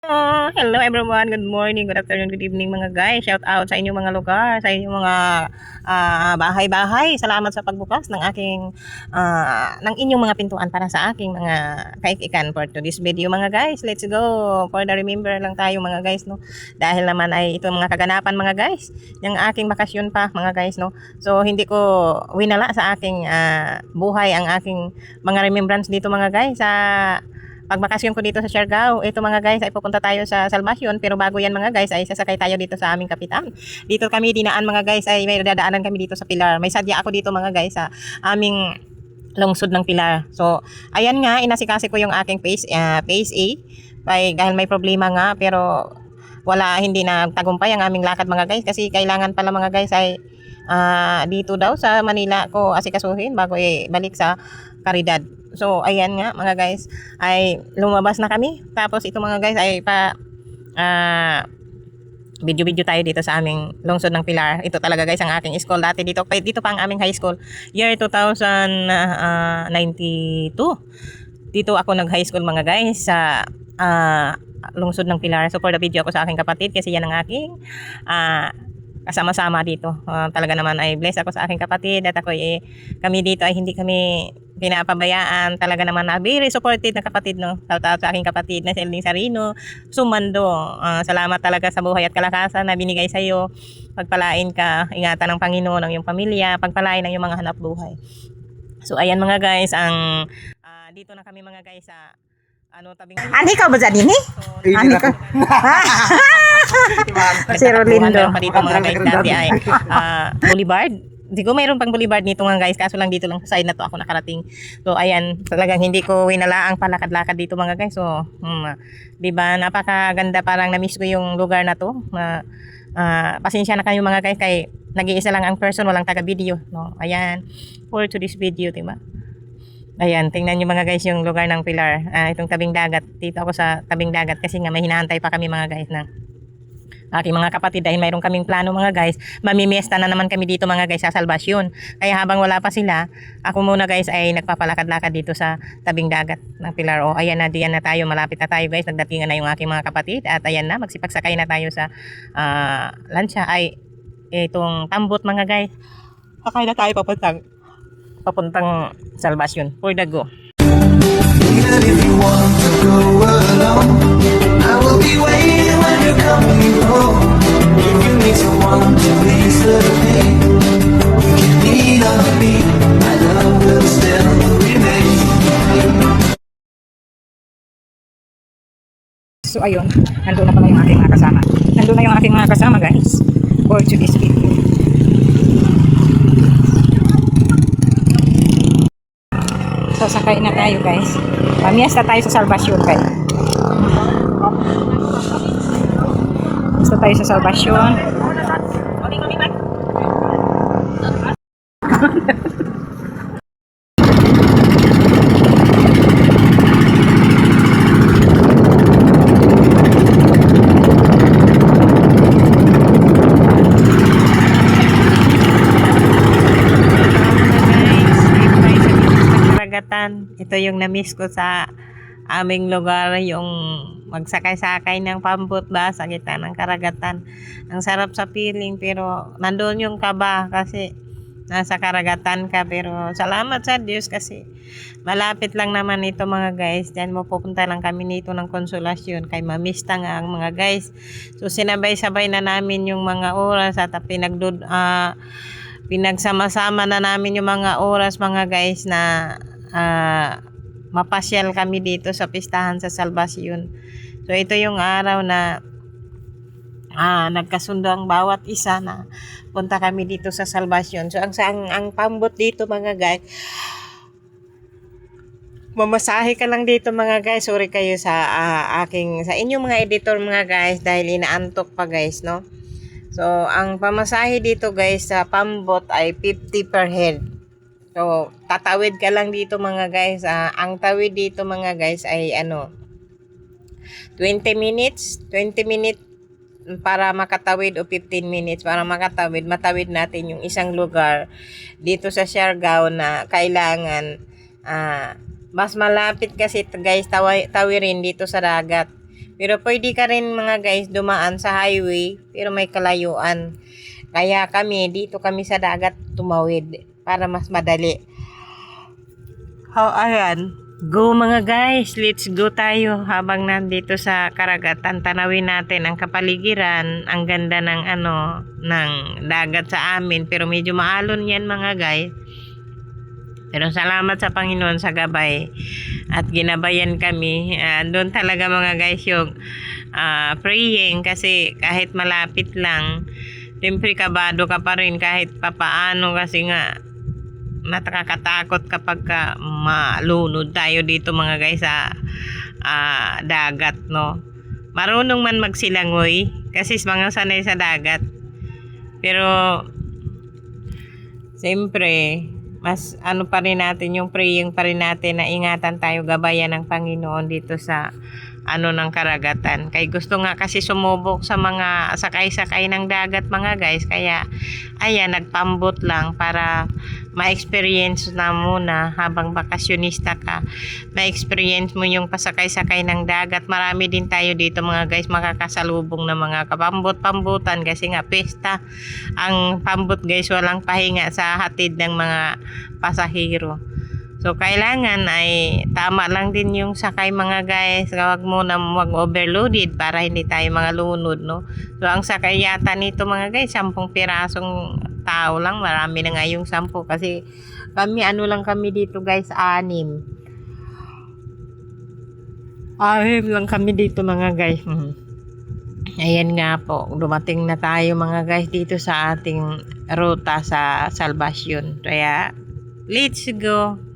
Hello everyone, good morning, good afternoon, good evening mga guys. Shout out sa inyong mga lugar, sa inyong mga bahay-bahay. Salamat sa pagbukas ng aking ng inyong mga pintuan para sa aking mga kaikikan for today's video mga guys. Let's go. For the remember lang tayo mga guys, no. Dahil naman ay ito mga kaganapan mga guys, yung aking bakasyon pa mga guys, no. So hindi ko winala sa aking buhay ang aking mga remembrance dito mga guys sa pagbakasyon ko dito sa Siargao. Ito mga guys ay pupunta tayo sa Salvacion, pero bago yan mga guys ay sasakay tayo dito sa aming kapitan. Dito kami dinaan mga guys, ay may dadaanan kami dito sa Pilar. May sadya ako dito mga guys sa aming lungsod ng Pilar. So ayan nga, inasikasi ko yung aking phase A dahil may problema nga, pero hindi na tagumpay ang aming lakad mga guys, kasi kailangan pala mga guys ay dito daw sa Manila ko asikasuhin bago balik sa Caridad. So ayan nga mga guys, ay lumabas na kami. Tapos ito mga guys ay video-video tayo dito sa aming lungsod ng Pilar. Ito talaga guys ang aking school dati dito pa ang aming high school. Year 2092. Dito ako nag-high school mga guys sa lungsod ng Pilar. So for the video ako sa aking kapatid, kasi yan ang aking kasama-sama dito. Talaga naman ay bless ako sa aking kapatid, at ako kami dito ay hindi kami pinapabayaan. Talaga naman na very supportive na kapatid, no. Shout out sa aking kapatid na si Elding Sarino Sumando. Salamat talaga sa buhay at kalakasan na binigay sa iyo. Pagpalain ka, ingatan ng Panginoon ang iyong pamilya, pagpalain ang iyong mga hanap buhay. So ayan mga guys, ang dito na kami mga guys sa tabing. Ani ka ba dyan ini? Ani ka? Si Rolindo. Meron pa dito mga guys dati ay Boulevard. Hindi ko mayroon pang Boulevard nito mga guys, kaso lang dito lang sa side na to ako nakarating. So ayan, talagang hindi ko winala ang palakad-lakad dito mga guys. So 'di ba, napakaganda, parang na-miss ko yung lugar na to. Pasensya na kayo mga guys, kay nag-iisa lang ang person, walang taga-video, no. Ayan, for today's video, 'di ba? Ayan, tingnan nyo mga guys yung lugar ng Pilar. Itong tabing dagat. Dito ako sa tabing dagat kasi nga may hinahantay pa kami mga guys na aking mga kapatid, dahil mayroon kaming plano mga guys. Mamimiesta na naman kami dito mga guys sa Salvacion. Kaya habang wala pa sila, ako muna guys ay nagpapalakad-lakad dito sa tabing dagat ng Pilar. Ayan na, diyan na tayo, malapit na tayo guys. Nagdatingan na yung aking mga kapatid, at ayan na, magsipagsakay na tayo sa lansya, ay itong tambot mga guys. Sakay na tayo papuntang Salvacion for the go. Even if you want to go alone, I will be waiting when you're coming home. If you need someone to ease the pain, you can lean on me. My love will still remain. So ayun, nandun na pala yung aking mga kasama. Nandun na yung aking mga kasama guys for today's video. So sakay na tayo guys. Pamiesta tayo sa Salvacion guys. Basta tayo sa Salvacion. Ito yung na-miss ko sa aming lugar, yung magsakay-sakay ng pambot ba sa gitna ng karagatan. Ang sarap sa feeling, pero nandoon yung kaba kasi nasa karagatan ka. Pero salamat sa Diyos kasi malapit lang naman ito mga guys. Diyan mapupunta lang kami nito ng Konsolasyon, kay mamista nga ang mga guys. So sinabay-sabay na namin yung mga oras, at pinagsama-sama na namin yung mga oras mga guys na mapasyal kami dito sa pistahan sa Salvacion. So ito yung araw na nagkasundo ang bawat isa na punta kami dito sa Salvacion. So ang pambot dito mga guys, mamasahe ka lang dito mga guys. Sorry kayo sa sa inyong mga editor mga guys, dahil inaantok pa guys, no. So ang pamasahe dito guys sa pambot ay 50 per head. So tatawid ka lang dito mga guys. Ang tawid dito mga guys ay 20 minutes para makatawid, o 15 minutes para matawid natin yung isang lugar dito sa Siargao na kailangan mas malapit kasi guys tawirin dito sa dagat. Pero pwede ka rin mga guys dumaan sa highway pero may kalayuan. Kaya dito kami sa dagat tumawid para mas madali. Ayan. Go mga guys, let's go tayo habang nandito sa karagatan. Tanawin natin ang kapaligiran, ang ganda ng ng dagat sa amin, pero medyo maalon yan mga guys. Pero salamat sa Panginoon sa gabay at ginabayan kami. Doon talaga mga guys yung praying kasi kahit malapit lang, siyempre kabado ka pa rin kahit papaano kasi nga nakakatakot kapag malunod tayo dito mga guys sa dagat, no. Marunong man magsilangoy kasi mga sanay sa dagat. Pero siyempre mas pa rin natin yung praying pa rin natin na ingatan tayo, gabayan ng Panginoon dito sa ng karagatan. Kaya gusto nga kasi sumubok sa mga sakay-sakay ng dagat mga guys. Kaya ayan, nagpambot lang para ma-experience na muna habang bakasyonista ka. Ma-experience mo yung pasakay-sakay ng dagat. Marami din tayo dito mga guys makakasalubong na mga kapambot-pambutan kasi nga pesta. Ang pambot guys walang pahinga sa hatid ng mga pasahero. So, kailangan ay tama lang din yung sakay mga guys. Huwag overloaded para hindi tayo mga lunod, no? So, ang sakay yata nito mga guys, 10 pirasong tao lang. Marami na nga yung 10 kasi kami, lang kami dito guys, 6. 6 lang kami dito mga guys. Ayan nga po, dumating na tayo mga guys dito sa ating ruta sa Salvacion. Kaya, let's go!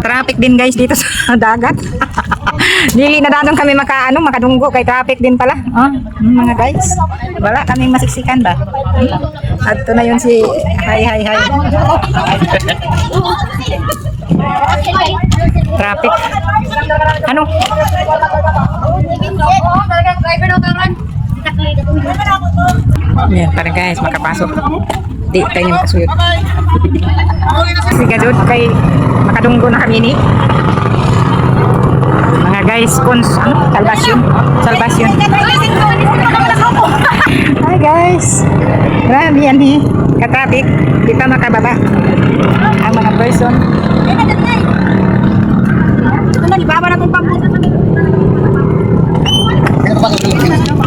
Traffic din guys dito sa dagat. Dili na dadong kami makadunggo kay traffic din pala. Mga guys. Wala kaming masiksikan ba? At ito na yun si hi. Traffic. Ano? Yan para guys makapasok. Di tayo makasuyod. Sige doon kay makadunggo na kami ni. Mga guys, Salvacion. Hi guys. Grabe yan ka-traffic. Di pa makababa ang mga person. Ibaba na itong pambuto.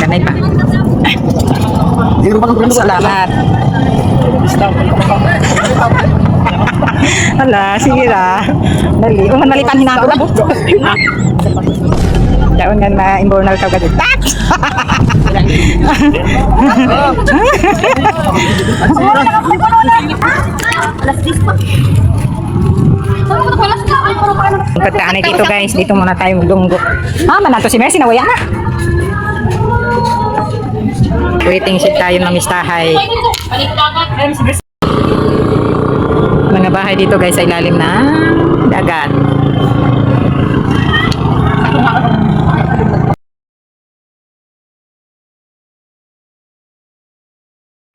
Ganay pa. Salamat. Hala, sige na. Dali. Malipan hinako lang. Daon nga na imbornal ka gadit. Pagkaanay dito guys, dito muna tayo magdunggo. Manato si Mercy, nawaya na. Waiting sit tayo ng mistahay. Mga bahay dito guys sa ilalim ng dagat.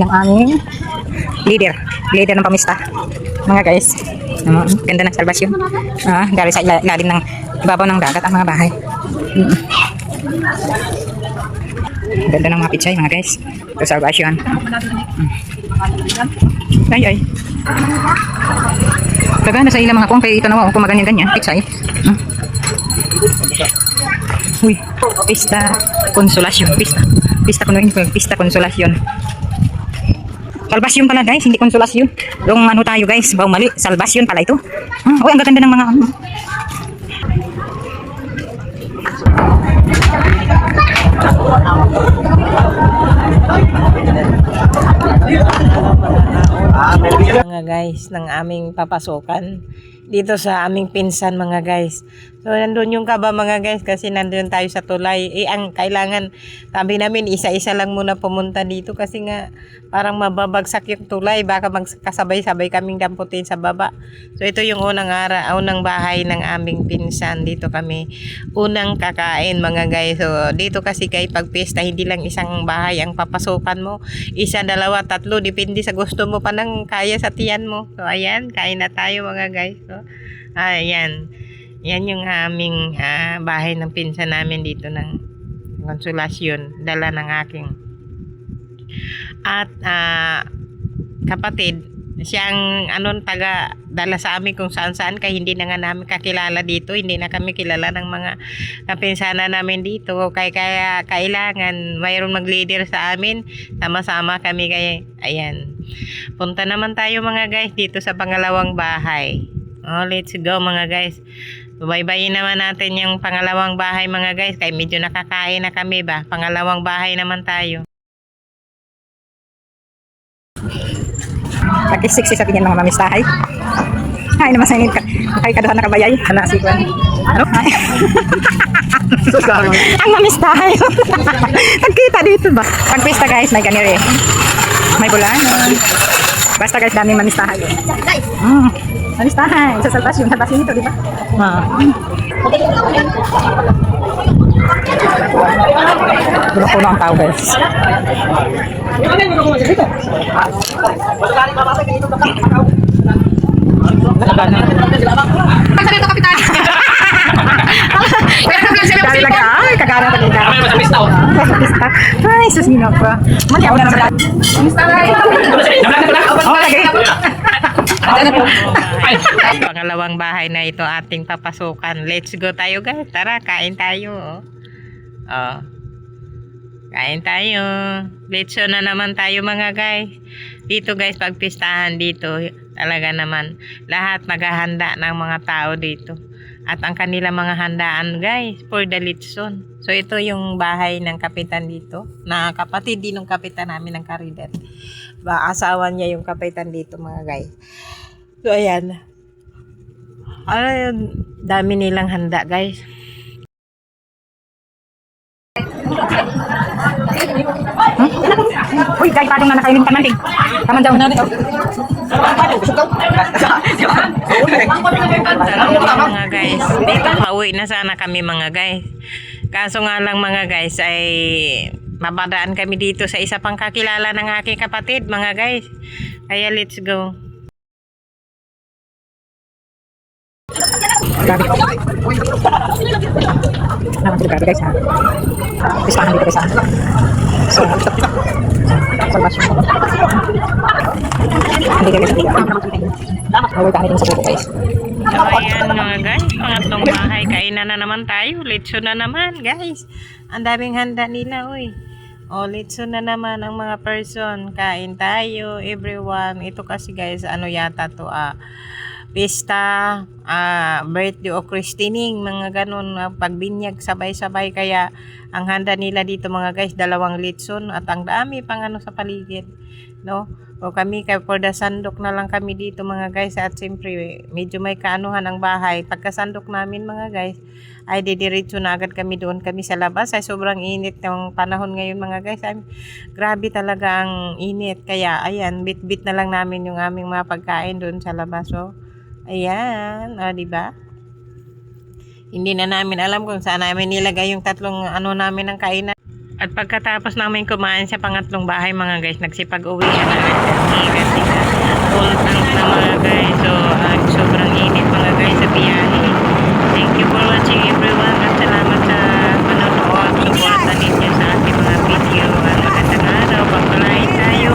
Yung aming leader ng pamista. Mga guys, ganda ng Salvacion. Dahil sa ilalim ng ibabaw ng dagat ang mga bahay. Ganda ng mga pichay mga guys. Ito Salvacion. Ay. Kagana sa ilang mga kung kay tanawa kung maganyan-ganyan. Pichay. Uy, Pista Consolacion. Pista Consolacion. Salvacion pala guys, hindi Consolacion. Yung tayo guys, mali. Salvacion pala ito. Uy, ang ganda ng mga mga guys ng aming papasokan dito sa aming pinsan mga guys. So, nandun yung kaba mga guys kasi nandun tayo sa tulay. Ang kailangan, sabi namin, isa-isa lang muna pumunta dito kasi nga parang mababagsak yung tulay. Baka magkasabay-sabay kaming damputin sa baba. So, ito yung unang bahay ng aming pinsan. Dito kami unang kakain mga guys. So, dito kasi kay pagpista, hindi lang isang bahay ang papasukan mo. Isa, dalawa, tatlo, depende sa gusto mo pa ng kaya sa tiyan mo. So, ayan, kain na tayo mga guys. So, ayan. Yan yung aming bahay ng pinsan namin dito ng Konsolasyon. Dala ng aking at kapatid. Siyang taga dala sa amin kung saan kaya hindi na nga namin kakilala dito. Hindi na kami kilala ng mga kapinsana namin dito. Kaya kailangan mayroon mag-leader sa amin. Sama-sama kami kaya ayan. Punta naman tayo mga guys dito sa pangalawang bahay. Oh, let's go mga guys. Baybayin naman natin yung pangalawang bahay mga guys. Kaya medyo nakakain na kami ba. Pangalawang bahay naman tayo. Pag-isiksi sa tingin mga mamistahay. Ay, naman sa init ka. Nakikaduhan na kabayay. Hala, si Juan. Ano? Ang mamistahay. Nagkita dito ba? Pag-pista guys, may ganire. May bulan. Basta guys, daming mamistahay. Mamistahay. Sa salbasyon. Salbasyon ito, di ba? Puno-puno ang tao guys. Ay, kagana pa dito. Ay, susino pa. Mali ako na sa oh, lagi. Pangalawang bahay na ito ating papasukan. Let's go tayo guys. Tara, kain tayo. Oh. Kain tayo. Let's go na naman tayo mga guys. Dito guys, pagpistahan dito, talaga naman lahat maghahanda ng mga tao dito. At ang kanila mga handaan guys for the litson. So ito yung bahay ng kapitan dito. Na kapatid din ng kapitan namin ng Caridad. Asawa niya yung kapitan dito mga guys. So ayan. Ay, dami nilang handa guys. Uy, guys, patong na nakainin pa mantig. Taman daw na rin. Mga guys, dito pauwi na sana kami mga guys. Kaso nga lang mga guys ay mapadaan kami dito sa isa pang kakilala ng aking kapatid mga guys. Kaya let's go. Grabe. Naman sila grabe guys ha. Pistahan dito guys ha. So, salbasyon. Hindi guys, hindi. Awal kami din sa buko guys. So ayan mga guys, pangatlong bahay. Kainan na naman tayo. Litso na naman guys. Ang daming handa nila uy. O litso na naman ang mga person. Kain tayo everyone. Ito kasi guys, ano yata to pista, birthday o christening, mga ganun, pagbinyag sabay-sabay. Kaya ang handa nila dito mga guys, 2 litson at ang dami pang sa paligid, no? O kami for the sandok na lang kami dito mga guys. At siyempre medyo may kaanuhan ang bahay. Pagkasandok namin mga guys ay didiretso na agad kami doon kami sa labas. Ay sobrang init ng panahon ngayon mga guys. Ay, grabe talaga ang init. Kaya ayan, bit-bit na lang namin yung aming mga pagkain doon sa labas. So ayan, diba? Hindi na namin alam kung saan namin nilagay yung tatlong namin ng kainan. At pagkatapos namin kumain sa pangatlong bahay mga guys, nagsipag-uwi na kami kasi full tank na mga guys. So, sobrang init mga guys sa biyahe. Thank you for watching everyone at salamat sa panonood. Suporta ninyo sa ating mga video. Magandang araw, pagpalain tayo.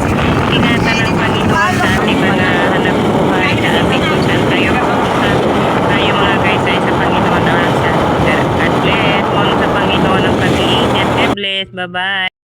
Ingatan ng Panginoon sa ating mga hanap buhay sa ating kung saan tayo pupunta. Tayo mga guys ay sa Panginoon na sa God bless. Mula sa Panginoon ang pag-iingat. God bless. Bye-bye.